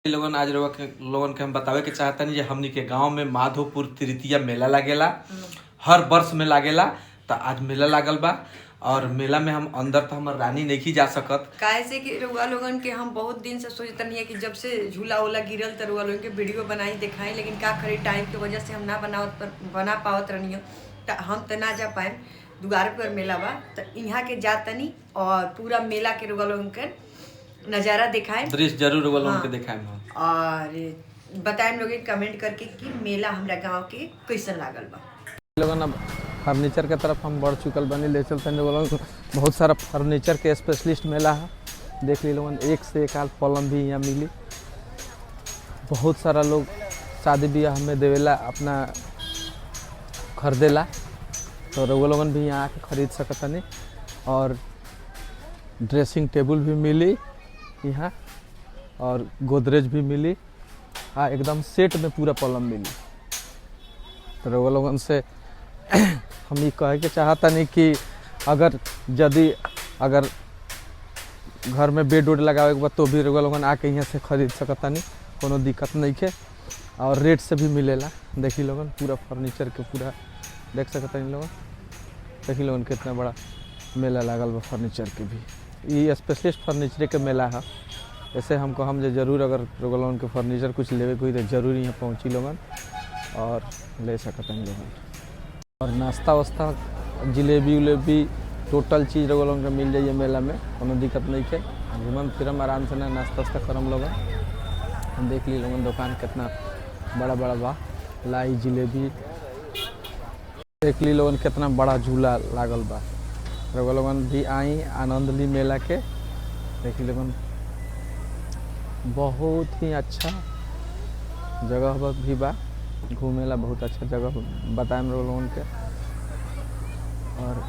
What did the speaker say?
लोगन आज लोगन के हम बतावे के चाहतनी जे हमनी के गांव में माधोपुर तृतीया मेला लागेला। हर वर्ष में लागेला। तो आज मेला लागल बा और मेला में हम अंदर तो हमर रानी नहीं जा सकत काहे से कि रुआ लोगन के हम बहुत दिन से सोचतनी है कि जब से झूला उला गिरल त रुआ लोगन के वीडियो बनाई दिखाई, लेकिन का खरी टाइम के वजह से हम ना बना पावत रहनी। तो हम तो ना जा पाए। दुआर पर मेला बा तो यहाँ के जातनी और पूरा मेला के रुआ लोगन के नजारा दिखाए, दृश्य जरूर रुआ लोगन के दिखाए और बताएं लोग कमेंट करके कि मेला हमरा गांव के कैसन लागल बा। लोगन अब फर्नीचर के तरफ हम बढ़ चुकल बनी, ले चलते हैं। बहुत सारा फर्नीचर के स्पेशलिस्ट मेला है। देख ली लोगन, एक से एक आल पलंग भी यहाँ मिली। बहुत सारा लोग शादी ब्याह में देवेला अपना खरीदेला, तो वो लोगन भी यहाँ आके खरीद सकतनी। और ड्रेसिंग टेबल भी मिली यहाँ, और गोदरेज भी मिली। हाँ, एकदम सेट में पूरा पलंग मिली। तो वो लोगन से हम ये कहे के चाहता नहीं कि अगर घर में बेड उड लगावे के बाद तो भी वो लोगन आके यहाँ से खरीद सकता नहीं, कोनो दिक्कत नहीं है। और रेट से भी मिलेला। देखी लोगन पूरा फर्नीचर के पूरा देख सकता नहीं लोगन। देखी लोगन कितना बड़ा मेला लागल बा फर्नीचर के भी। ये स्पेशलिस्ट फर्नीचर के मेला है। ऐसे हमको हम जरूर अगर लोगन के फर्नीचर कुछ लेवे कोई तो जरूर यहाँ पहुँची लोगन और ले सकते हैं लोगन। और नाश्ता वास्ता जिलेबी उलेबी टोटल चीज़ लोगन के मिल जाइए मेला में, कोनो दिक्कत नहीं है। घूमम फिरम आराम से ना, नाश्ता वास्ता करम लोगन। देख ली लोगन दुकान कितना बड़ा बड़ा बा। लाई जिलेबी देख ली लोगन, कितना बड़ा झूला लागल बा। लोगन भी आई आनंद ली मेला के। देख ली लोगन, बहुत ही अच्छा जगह भी बा घूमेला, बहुत अच्छा जगह बताएं लोगन के। और